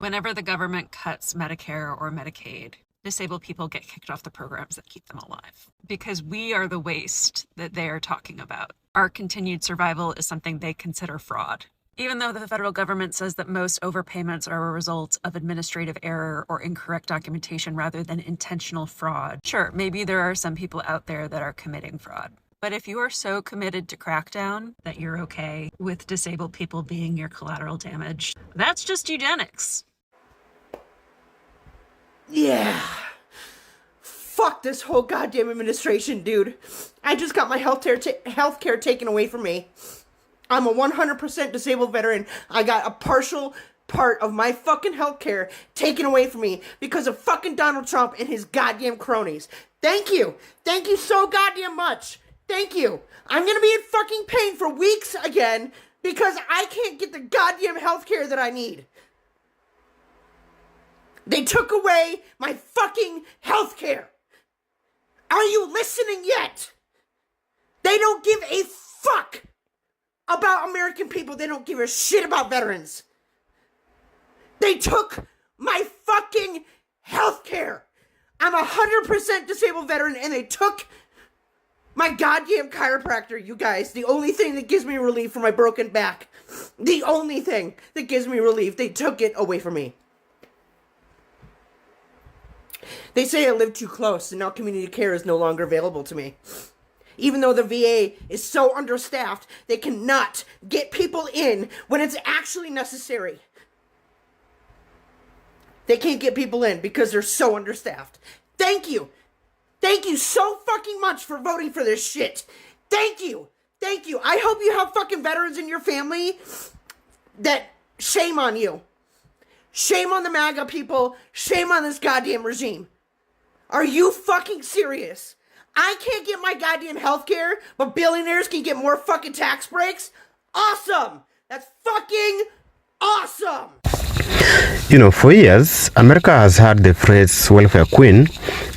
Whenever the government cuts Medicare or Medicaid, disabled people get kicked off the programs that keep them alive because we are the waste that they are talking about. Our continued survival is something they consider fraud. Even though the federal government says that most overpayments are a result of administrative error or incorrect documentation rather than intentional fraud, sure, maybe there are some people out there that are committing fraud. But if you are so committed to crackdown that you're okay with disabled people being your collateral damage, that's just eugenics. Yeah. Fuck this whole goddamn administration, dude. I just got my healthcare taken away from me. I'm a 100% disabled veteran. I got a partial part of my fucking healthcare taken away from me because of fucking Donald Trump and his goddamn cronies. Thank you. Thank you so goddamn much. Thank you. I'm gonna be in fucking pain for weeks again because I can't get the goddamn healthcare that I need. They took away my fucking healthcare. Are you listening yet? They don't give a fuck about American people. They don't give a shit about veterans. They took my fucking healthcare. I'm a 100% disabled veteran and they took my goddamn chiropractor, you guys. The only thing that gives me relief from my broken back. The only thing that gives me relief. They took it away from me. They say I live too close and now community care is no longer available to me. Even though the VA is so understaffed, they cannot get people in when it's actually necessary. They can't get people in because they're so understaffed. Thank you. Thank you so fucking much for voting for this shit. Thank you. Thank you. I hope you have fucking veterans in your family that shame on you. Shame on the MAGA people. Shame on this goddamn regime. Are you fucking serious? I can't get my goddamn healthcare, but billionaires can get more fucking tax breaks? Awesome! That's fucking awesome! You know, for years, America has had the phrase welfare queen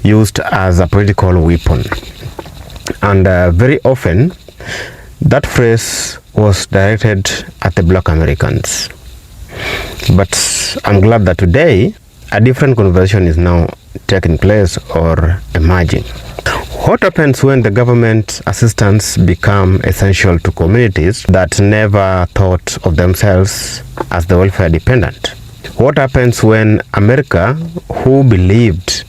used as a political weapon. And very often, that phrase was directed at the black Americans. But I'm glad that today, a different conversation is now taking place or emerging. What happens when the government assistance become essential to communities that never thought of themselves as the welfare dependent? What happens when America, who believed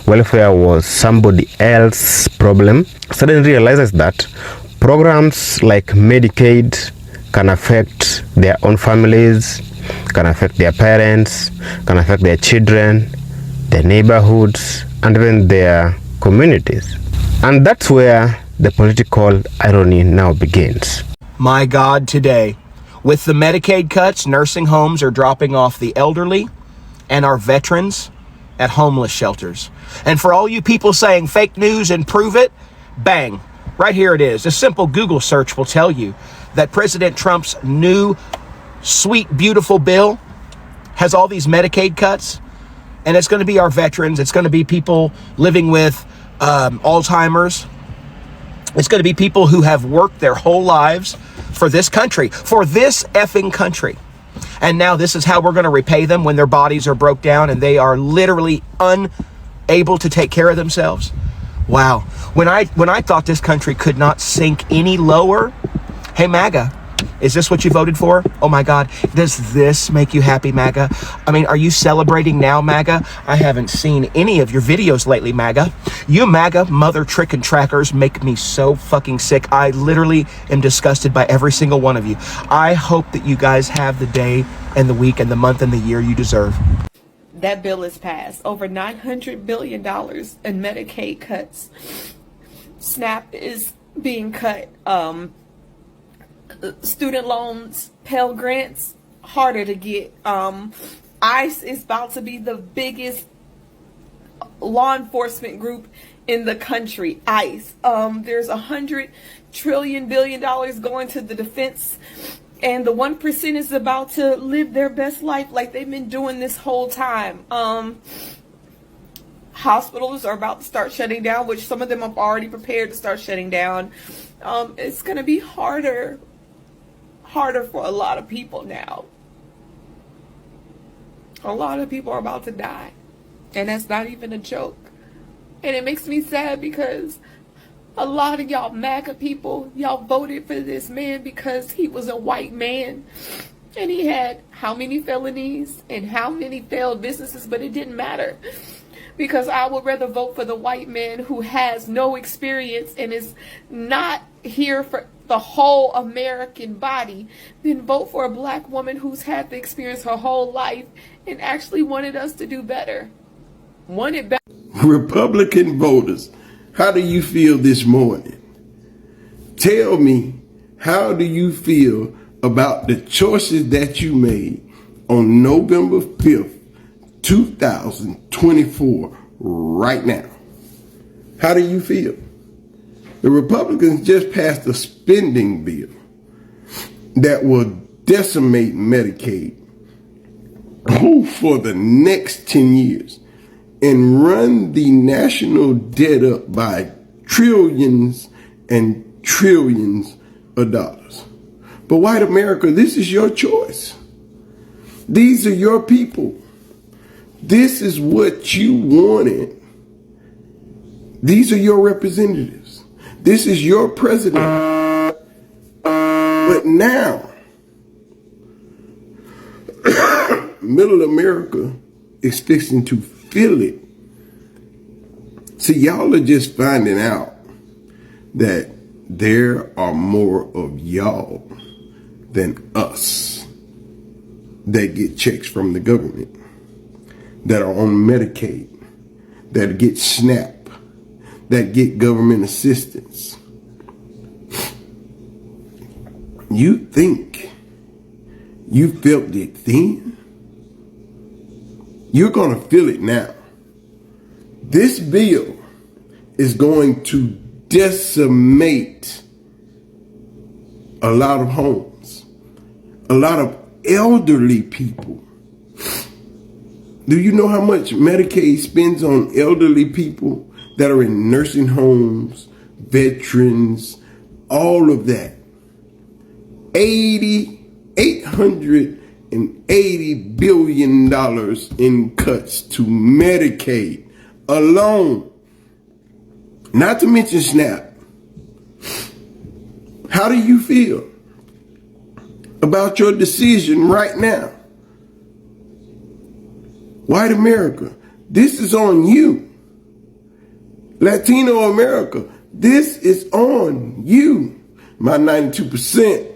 welfare was somebody else's problem, suddenly realizes that programs like Medicaid can affect their own families, can affect their parents, can affect their children, their neighborhoods, and even their communities? And that's where the political irony now begins. My God, today, with the Medicaid cuts, nursing homes are dropping off the elderly and our veterans at homeless shelters. And for all you people saying fake news and prove it, bang, right here it is. A simple Google search will tell you that President Trump's new, sweet, beautiful bill has all these Medicaid cuts, and it's going to be our veterans. It's going to be people living with Alzheimer's. It's going to be people who have worked their whole lives for this country, for this effing country. And now this is how we're going to repay them when their bodies are broke down and they are literally unable to take care of themselves. Wow. When I thought this country could not sink any lower, hey, MAGA, is this what you voted for? Oh my God, does this make you happy, MAGA? I mean, are you celebrating now, MAGA? I haven't seen any of your videos lately, MAGA. You MAGA mother trick and trackers make me so fucking sick. I literally am disgusted by every single one of you. I hope that you guys have the day and the week and the month and the year you deserve. That bill is passed. Over $900 billion in Medicaid cuts. SNAP is being cut. Student loans, Pell Grants, harder to get. ICE is about to be the biggest law enforcement group in the country. ICE. There's $100 trillion billion going to the defense, and the 1% is about to live their best life like they've been doing this whole time. Hospitals are about to start shutting down, which some of them have already prepared to start shutting down. It's going to be harder for a lot of people now. A lot of people are about to die. And that's not even a joke. And it makes me sad because a lot of y'all MAGA people, y'all voted for this man because he was a white man. And he had how many felonies and how many failed businesses, but it didn't matter. Because I would rather vote for the white man who has no experience and is not here for the whole American body than vote for a black woman who's had the experience her whole life and actually wanted us to do better. Wanted better. Republican voters, how do you feel this morning? Tell me, how do you feel about the choices that you made on November 5th, 2024, right now? How do you feel? The Republicans just passed a spending bill that will decimate Medicaid for the next 10 years and run the national debt up by trillions and trillions of dollars. But white America, this is your choice. These are your people. This is what you wanted. These are your representatives. This is your president. But now, middle America is fixing to feel it. See, y'all are just finding out that there are more of y'all than us that get checks from the government, that are on Medicaid, that get SNAP, that get government assistance. You think you felt it then? You're going to feel it now. This bill is going to decimate a lot of homes, a lot of elderly people. Do you know how much Medicaid spends on elderly people that are in nursing homes, veterans, all of that? $880 billion in cuts to Medicaid alone. Not to mention SNAP. How do you feel about your decision right now? White America, this is on you. Latino America, this is on you. My 92%,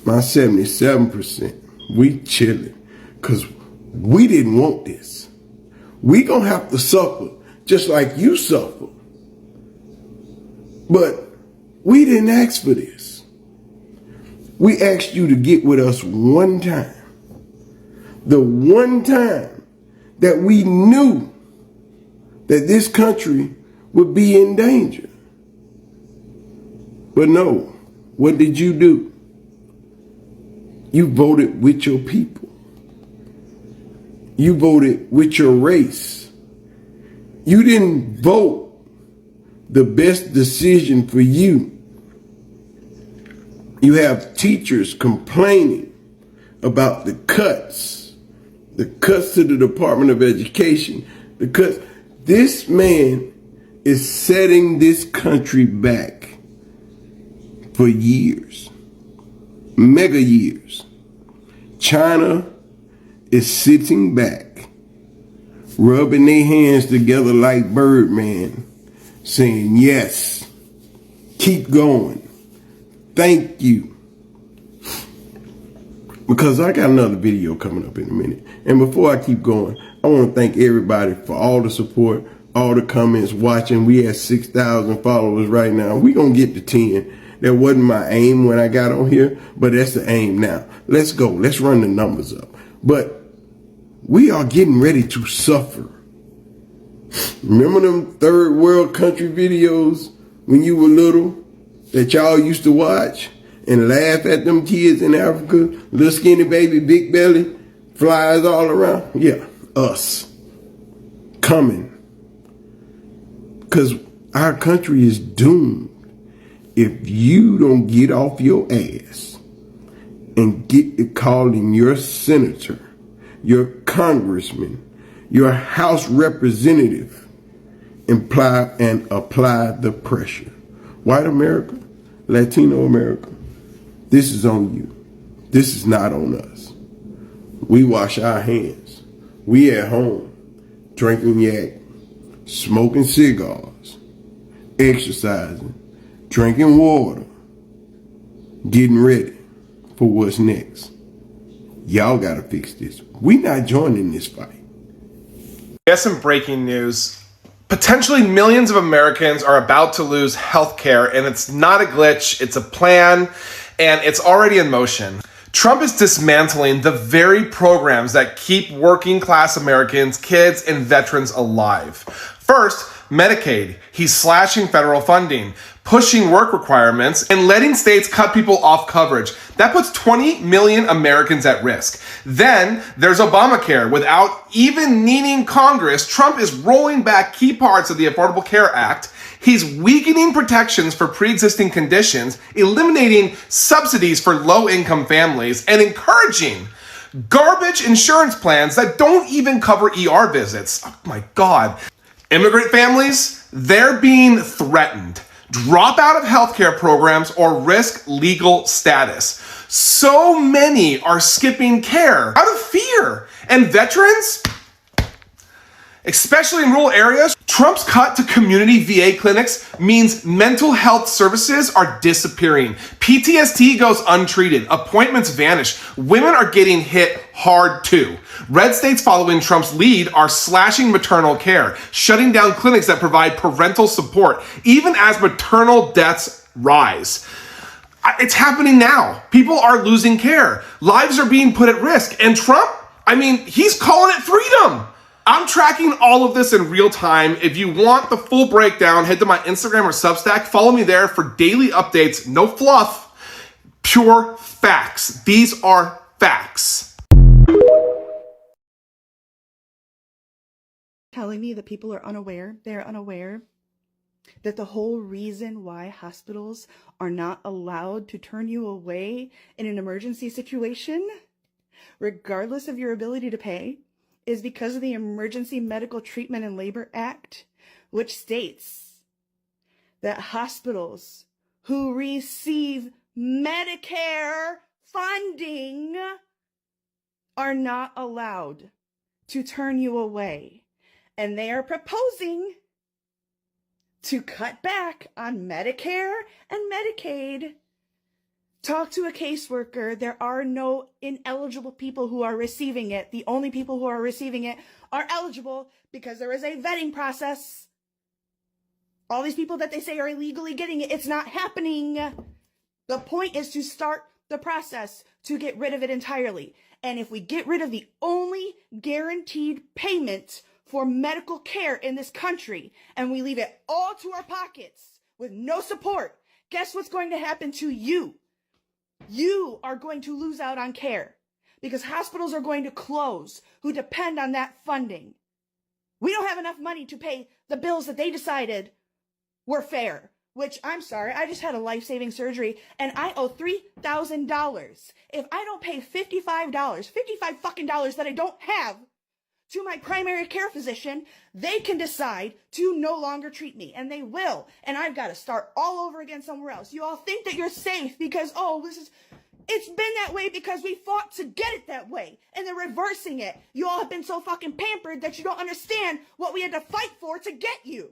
my 77%, we chilling because we didn't want this. We gonna have to suffer just like you suffer. But we didn't ask for this. We asked you to get with us one time. The one time that we knew that this country would be in danger. But no, what did you do? You voted with your people. You voted with your race. You didn't vote the best decision for you. You have teachers complaining about the cuts to the Department of Education, the cuts. This man is setting this country back for years, mega years. China is sitting back, rubbing their hands together like Birdman, saying, yes, keep going. Thank you. Because I got another video coming up in a minute. And before I keep going, I want to thank everybody for all the support, all the comments, watching. We have 6,000 followers right now. We're going to get to 10. That wasn't my aim when I got on here, but that's the aim now. Let's go. Let's run the numbers up. But we are getting ready to suffer. Remember them third world country videos when you were little that y'all used to watch and laugh at them kids in Africa, little skinny baby, big belly, flies all around? Yeah, us coming. Because our country is doomed if you don't get off your ass and get to calling your senator, your congressman, your House representative apply the pressure. White America, Latino America, this is on you. This is not on us. We wash our hands. We at home, drinking yak, smoking cigars, exercising, drinking water, getting ready for what's next. Y'all gotta fix this. We not joining this fight. We have some breaking news. Potentially millions of Americans are about to lose health care, and it's not a glitch, it's a plan, and it's already in motion. Trump is dismantling the very programs that keep working class Americans, kids, and veterans alive. First, Medicaid. He's slashing federal funding, pushing work requirements, and letting states cut people off coverage. That puts 20 million Americans at risk. Then there's Obamacare. Without even needing Congress, Trump is rolling back key parts of the Affordable Care Act. He's weakening protections for pre-existing conditions, eliminating subsidies for low-income families, and encouraging garbage insurance plans that don't even cover ER visits. Oh my God. Immigrant families, they're being threatened. Drop out of healthcare programs or risk legal status. So many are skipping care out of fear. And veterans, especially in rural areas, Trump's cut to community VA clinics means mental health services are disappearing. PTSD goes untreated. Appointments vanish. Women are getting hit hard too. Red states following Trump's lead are slashing maternal care, shutting down clinics that provide parental support, even as maternal deaths rise. It's happening now. People are losing care. Lives are being put at risk. And Trump, he's calling it freedom. I'm tracking all of this in real time. If you want the full breakdown, head to my Instagram or Substack. Follow me there for daily updates. No fluff, pure facts. These are facts. Telling me that people are unaware, they're unaware that the whole reason why hospitals are not allowed to turn you away in an emergency situation, regardless of your ability to pay, is because of the Emergency Medical Treatment and Labor Act, which states that hospitals who receive Medicare funding are not allowed to turn you away. And they are proposing to cut back on Medicare and Medicaid. Talk to a caseworker. There are no ineligible people who are receiving it. The only people who are receiving it are eligible because there is a vetting process. All these people that they say are illegally getting it, it's not happening. The point is to start the process to get rid of it entirely. And if we get rid of the only guaranteed payment for medical care in this country and we leave it all to our pockets with no support, guess what's going to happen to you? You are going to lose out on care because hospitals are going to close who depend on that funding. We don't have enough money to pay the bills that they decided were fair, which I'm sorry, I just had a life-saving surgery and I owe $3,000. If I don't pay $55 fucking dollars that I don't have to my primary care physician, they can decide to no longer treat me, and they will, and I've got to start all over again somewhere else. You all think that you're safe because, it's been that way because we fought to get it that way, and they're reversing it. You all have been so fucking pampered that you don't understand what we had to fight for to get you.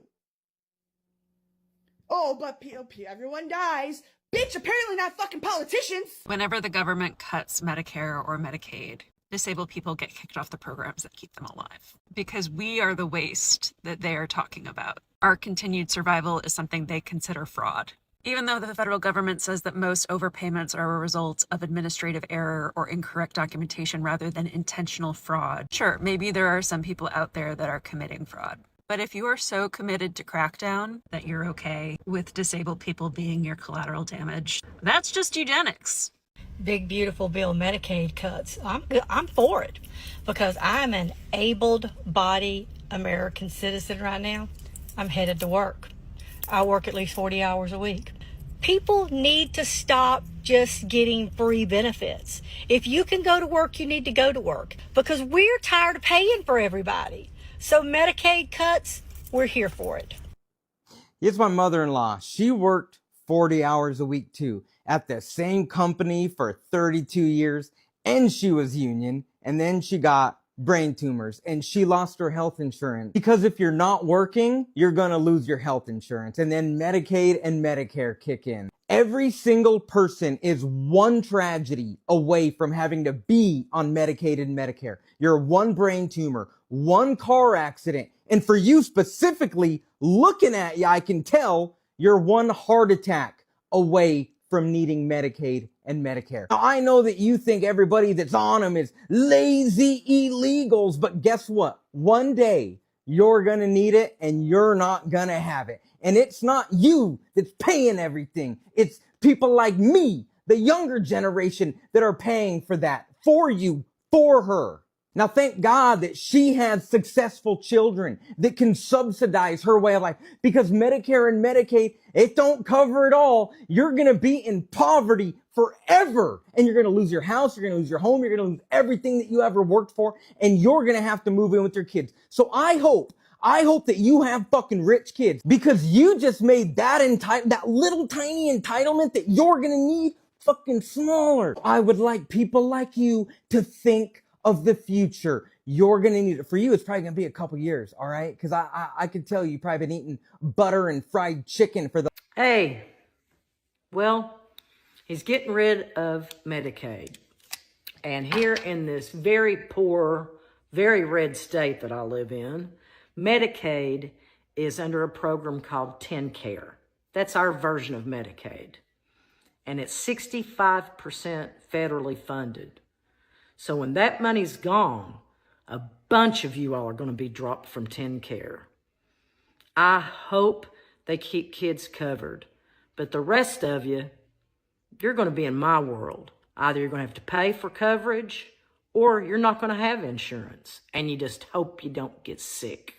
Oh, but everyone dies. Bitch, apparently not fucking politicians. Whenever the government cuts Medicare or Medicaid, disabled people get kicked off the programs that keep them alive because we are the waste that they are talking about. Our continued survival is something they consider fraud. Even though the federal government says that most overpayments are a result of administrative error or incorrect documentation rather than intentional fraud. Sure, maybe there are some people out there that are committing fraud. But if you are so committed to crackdown that you're okay with disabled people being your collateral damage, that's just eugenics. Big beautiful bill Medicaid cuts. I'm for it because I'm an able-bodied American citizen right now. I'm headed to work. I work at least 40 hours a week. People need to stop just getting free benefits. If you can go to work, you need to go to work because we're tired of paying for everybody. So Medicaid cuts, we're here for it. It's my mother-in-law. She worked 40 hours a week too at the same company for 32 years, and she was union, and then she got brain tumors and she lost her health insurance because if you're not working, you're gonna lose your health insurance, and then Medicaid and Medicare kick in. Every single person is one tragedy away from having to be on Medicaid and Medicare. You're one brain tumor, one car accident, and for you specifically, looking at you, I can tell you're one heart attack away from needing Medicaid and Medicare. Now, I know that you think everybody that's on them is lazy illegals, but guess what? One day you're gonna need it and you're not gonna have it. And it's not you that's paying everything. It's people like me, the younger generation, that are paying for that for you, for her. Now, thank God that she has successful children that can subsidize her way of life, because Medicare and Medicaid, it don't cover it all. You're going to be in poverty forever, and you're going to lose your house, you're going to lose your home, you're going to lose everything that you ever worked for, and you're going to have to move in with your kids. So I hope that you have fucking rich kids, because you just made that little tiny entitlement that you're going to need fucking smaller. I would like people like you to think of the future. You're gonna need it. For you, it's probably gonna be a couple years, all right? Because I can tell you've probably been eating butter and fried chicken for the... Hey, well, he's getting rid of Medicaid. And here in this very poor, very red state that I live in, Medicaid is under a program called TennCare. That's our version of Medicaid. And it's 65% federally funded. So when that money's gone, a bunch of you all are going to be dropped from TennCare. I hope they keep kids covered. But the rest of you, you're going to be in my world. Either you're going to have to pay for coverage or you're not going to have insurance. And you just hope you don't get sick.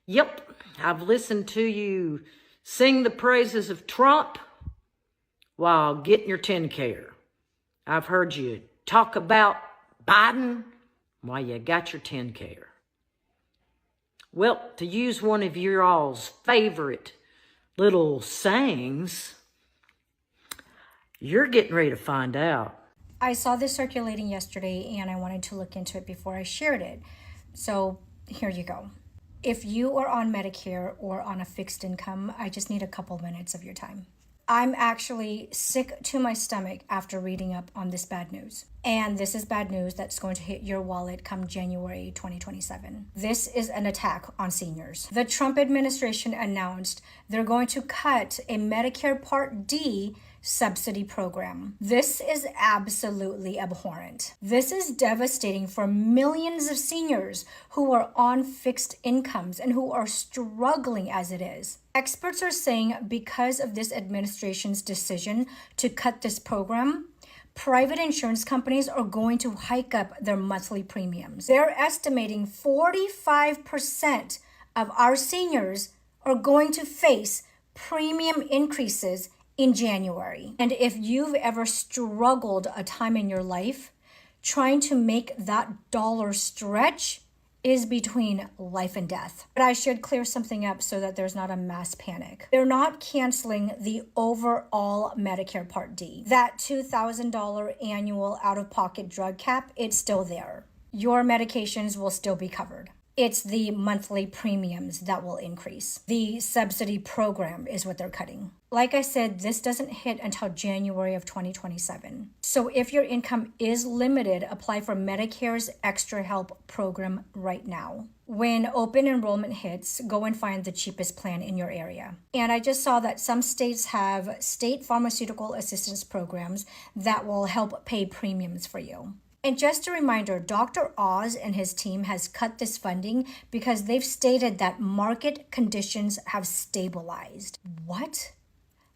Yep, I've listened to you sing the praises of Trump while getting your TennCare. I've heard you talk about Biden while you got your TennCare. Well, to use one of your all's favorite little sayings, you're getting ready to find out. I saw this circulating yesterday and I wanted to look into it before I shared it. So here you go. If you are on Medicare or on a fixed income, I just need a couple minutes of your time. I'm actually sick to my stomach after reading up on this bad news. And this is bad news that's going to hit your wallet come January 2027. This is an attack on seniors. The Trump administration announced they're going to cut a Medicare Part D subsidy program. This is absolutely abhorrent. This is devastating for millions of seniors who are on fixed incomes and who are struggling as it is. Experts are saying because of this administration's decision to cut this program, private insurance companies are going to hike up their monthly premiums. They're estimating 45% of our seniors are going to face premium increases in January. And if you've ever struggled a time in your life, trying to make that dollar stretch is between life and death. But I should clear something up so that there's not a mass panic. They're not canceling the overall Medicare Part D. That $2,000 annual out-of-pocket drug cap, it's still there. Your medications will still be covered. It's the monthly premiums that will increase. The subsidy program is what they're cutting. Like I said, this doesn't hit until January of 2027. So if your income is limited, apply for Medicare's Extra Help program right now. When open enrollment hits, go and find the cheapest plan in your area. And I just saw that some states have state pharmaceutical assistance programs that will help pay premiums for you. And just a reminder, Dr. Oz and his team has cut this funding because they've stated that market conditions have stabilized. What?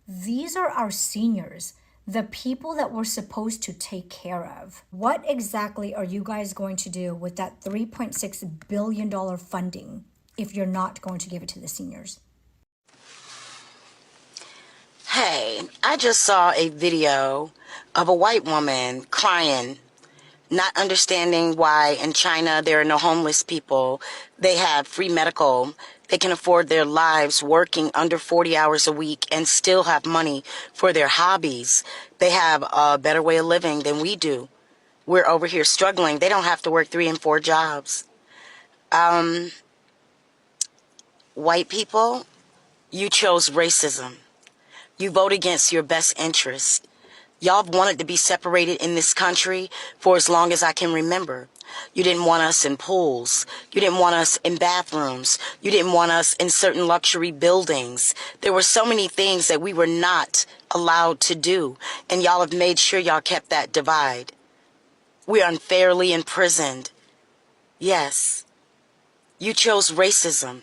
These are our seniors, the people that we're supposed to take care of. What exactly are you guys going to do with that $3.6 billion funding if you're not going to give it to the seniors? Hey, I just saw a video of a white woman crying, not understanding why in China there are no homeless people. They have free medical. They can afford their lives working under 40 hours a week and still have money for their hobbies. They have a better way of living than we do. We're over here struggling. They don't have to work 3 and 4 jobs. White people, you chose racism. You vote against your best interest. Y'all have wanted to be separated in this country for as long as I can remember. You didn't want us in pools. You didn't want us in bathrooms. You didn't want us in certain luxury buildings. There were so many things that we were not allowed to do, and y'all have made sure y'all kept that divide. We're unfairly imprisoned. Yes, you chose racism.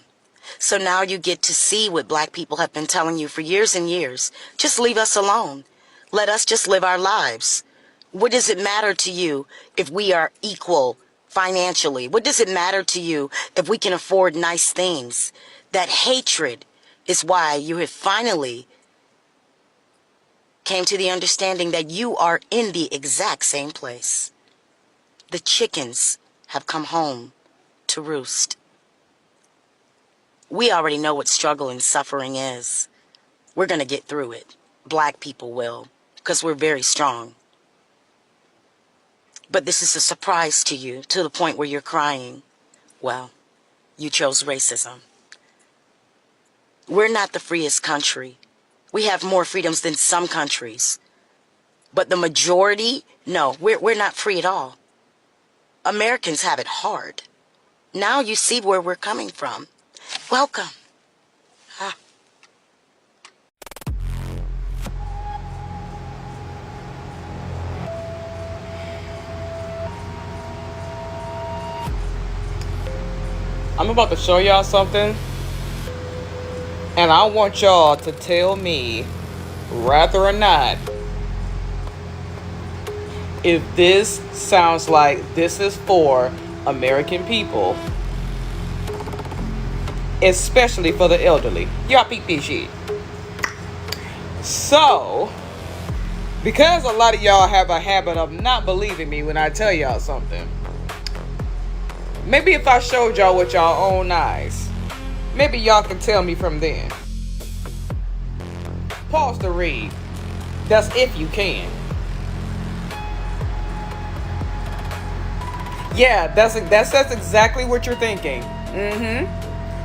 So now you get to see what black people have been telling you for years and years. Just leave us alone. Let us just live our lives. What does it matter to you if we are equal financially? What does it matter to you if we can afford nice things? That hatred is why you have finally came to the understanding that you are in the exact same place. The chickens have come home to roost. We already know what struggle and suffering is. We're going to get through it. Black people will, because we're very strong. But this is a surprise to you, to the point where you're crying. Well, you chose racism. We're not the freest country. We have more freedoms than some countries. But the majority, no, we're not free at all. Americans have it hard. Now you see where we're coming from. Welcome. I'm about to show y'all something, and I want y'all to tell me, rather or not, if this sounds like this is for American people, especially for the elderly. Y'all peep this shit. So, because a lot of y'all have a habit of not believing me when I tell y'all something, maybe if I showed y'all with y'all own eyes, maybe y'all can tell me from then. Pause to read. That's if you can. Yeah, that says exactly what you're thinking.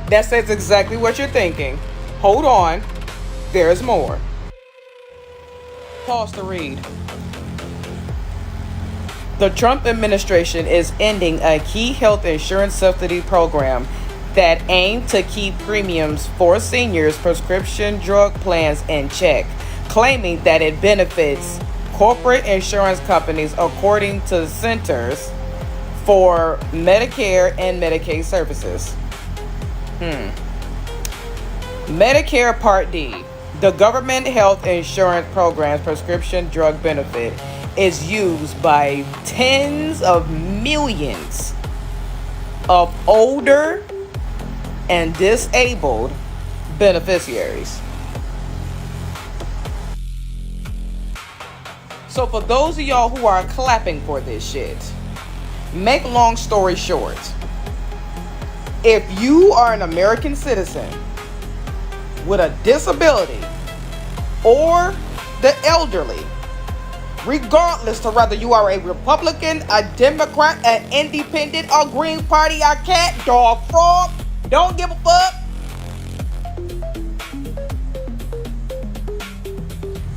That says exactly what you're thinking. Hold on. There's more. Pause to read. The Trump administration is ending a key health insurance subsidy program that aimed to keep premiums for seniors' prescription drug plans in check, claiming that it benefits corporate insurance companies, according to Centers for Medicare and Medicaid Services. Medicare Part D, the government health insurance program's prescription drug benefit, is used by tens of millions of older and disabled beneficiaries. So for those of y'all who are clapping for this shit, make long story short, if you are an American citizen with a disability or the elderly, regardless to whether you are a Republican, a Democrat, an Independent, or Green Party, a cat, dog, frog, don't give a fuck,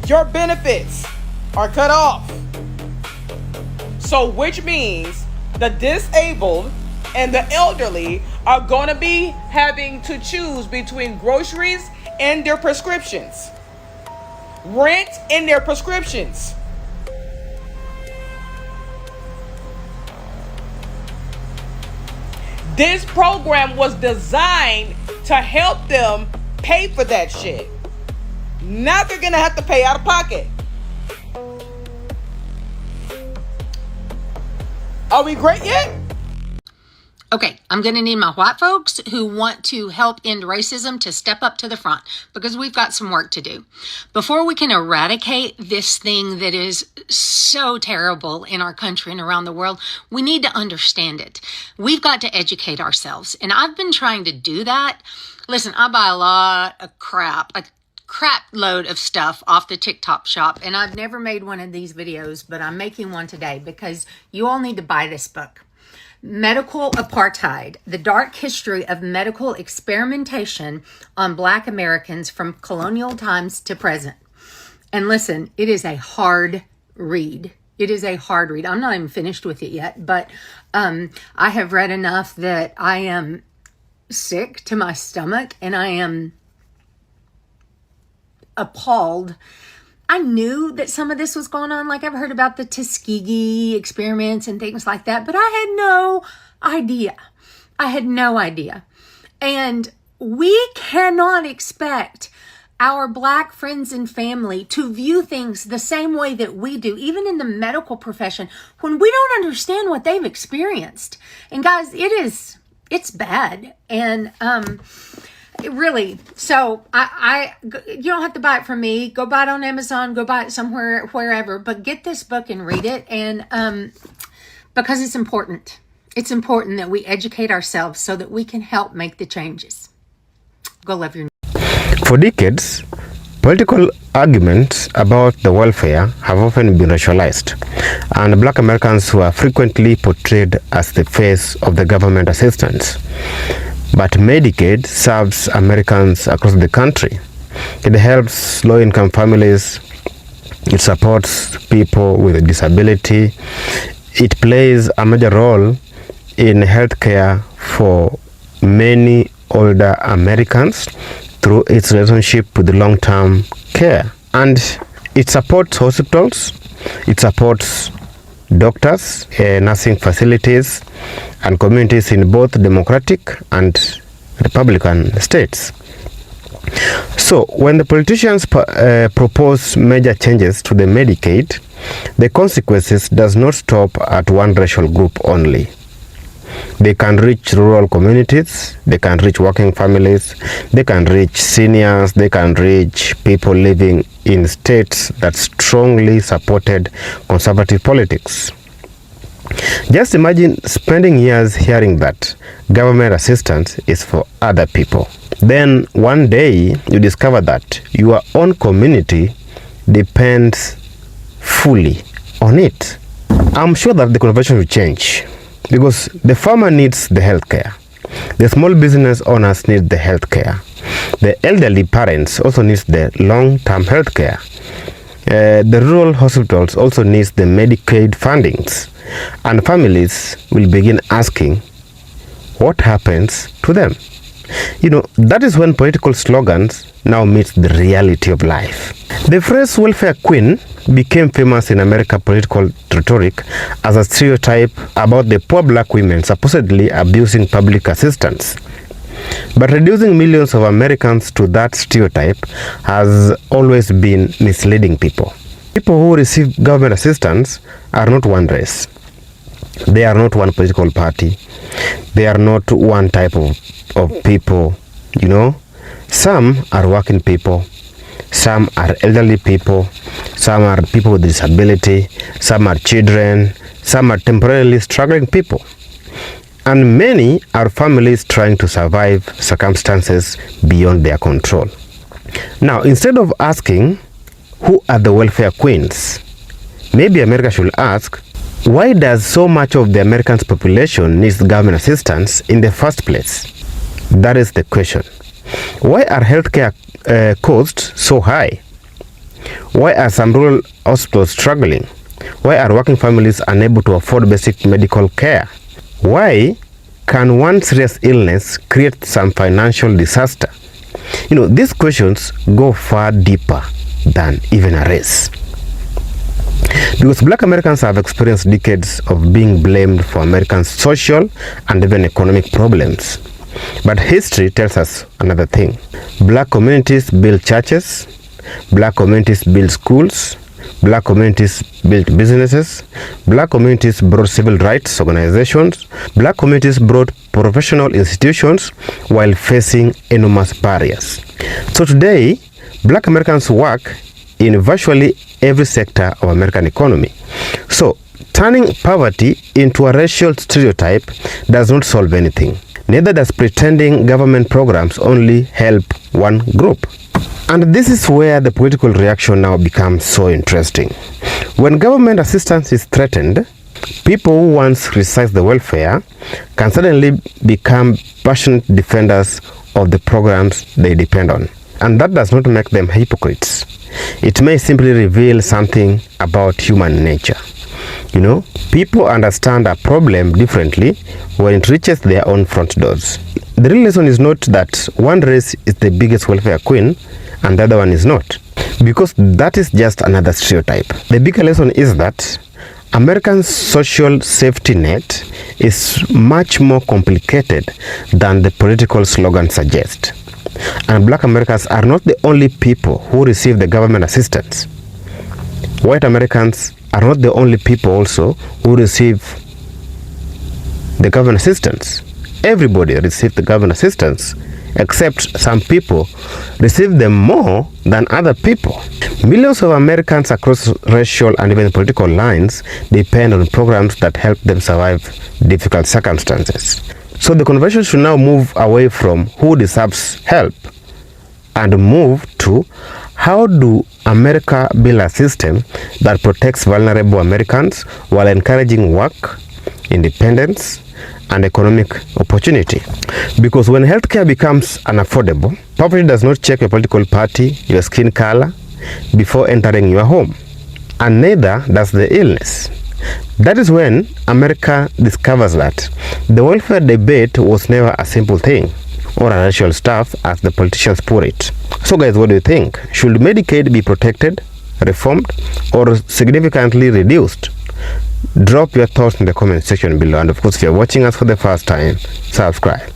your benefits are cut off. So which means the disabled and the elderly are going to be having to choose between groceries and their prescriptions, rent and their prescriptions. This program was designed to help them pay for that shit. Now they're gonna have to pay out of pocket. Are we great yet? Okay, I'm going to need my white folks who want to help end racism to step up to the front because we've got some work to do. Before we can eradicate this thing that is so terrible in our country and around the world, we need to understand it. We've got to educate ourselves. And I've been trying to do that. Listen, I buy a lot of crap, a crap load of stuff off the TikTok shop. And I've never made one of these videos, but I'm making one today because you all need to buy this book. Medical Apartheid, The Dark History of Medical Experimentation on Black Americans from Colonial Times to Present. And listen, it is a hard read. It is a hard read. I'm not even finished with it yet, but I have read enough that I am sick to my stomach and I am appalled. I knew that some of this was going on. Like I've heard about the Tuskegee experiments and things like that, but I had no idea. I had no idea. And we cannot expect our Black friends and family to view things the same way that we do, even in the medical profession, when we don't understand what they've experienced. And guys, it's bad. And, really, so you don't have to buy it from me. Go buy it on Amazon. Go buy it somewhere, wherever. But get this book and read it, and because it's important. It's important that we educate ourselves so that we can help make the changes. Go love your. For decades, political arguments about the welfare have often been racialized, and Black Americans were frequently portrayed as the face of the government assistance. But Medicaid serves Americans across the country. It helps low-income families. It supports people with a disability. It plays a major role in healthcare for many older Americans through its relationship with long-term care. And it supports hospitals. It supports doctors, nursing facilities, and communities in both Democratic and Republican states. So when the politicians propose major changes to the Medicaid, the consequences does not stop at one racial group only. They can reach rural communities, they can reach working families, they can reach seniors, they can reach people living in states that strongly supported conservative politics. Just imagine spending years hearing that government assistance is for other people. Then one day you discover that your own community depends fully on it. I'm sure that the conversation will change because the farmer needs the healthcare. The small business owners need the healthcare. The elderly parents also need the long-term healthcare. The rural hospitals also need the Medicaid fundings. And families will begin asking, what happens to them? You know, that is when political slogans now meet the reality of life. The phrase welfare queen became famous in American political rhetoric as a stereotype about the poor Black women supposedly abusing public assistance. But reducing millions of Americans to that stereotype has always been misleading people. People who receive government assistance are not one race. They are not one political party. They are not one type of people, you know. Some are working people. Some are elderly people. Some are people with disability. Some are children. Some are temporarily struggling people. And many are families trying to survive circumstances beyond their control. Now, instead of asking, who are the welfare queens? Maybe America should ask, why does so much of the Americans' population need government assistance in the first place? That is the question. Why are healthcare costs so high? Why are some rural hospitals struggling? Why are working families unable to afford basic medical care? Why can one serious illness create some financial disaster? You know, these questions go far deeper than even a race. Because Black Americans have experienced decades of being blamed for Americans' social and even economic problems. But history tells us another thing. Black communities build churches, Black communities build schools, Black communities built businesses. Black communities brought civil rights organizations. Black communities brought professional institutions while facing enormous barriers. So today, Black Americans work in virtually every sector of American economy. So turning poverty into a racial stereotype does not solve anything. Neither does pretending government programs only help one group. And this is where the political reaction now becomes so interesting. When government assistance is threatened, people who once criticized the welfare can suddenly become passionate defenders of the programs they depend on. And that does not make them hypocrites. It may simply reveal something about human nature. You know, people understand a problem differently when it reaches their own front doors. The real lesson is not that one race is the biggest welfare queen and the other one is not, because that is just another stereotype. The bigger lesson is that American social safety net is much more complicated than the political slogan suggests. And Black Americans are not the only people who receive the government assistance. White Americans are not the only people also who receive the government assistance. Everybody receives the government assistance, except some people receive them more than other people. Millions of Americans across racial and even political lines depend on programs that help them survive difficult circumstances. So the conversation should now move away from who deserves help and move to how do America build a system that protects vulnerable Americans while encouraging work, independence, and economic opportunity. Because when healthcare becomes unaffordable, poverty does not check your political party, your skin color, before entering your home. And neither does the illness. That is when America discovers that the welfare debate was never a simple thing or a racial stuff as the politicians put it. So guys, what do you think? Should Medicaid be protected, reformed, or significantly reduced? Drop your thoughts in the comment section below, and of course if you're watching us for the first time, subscribe.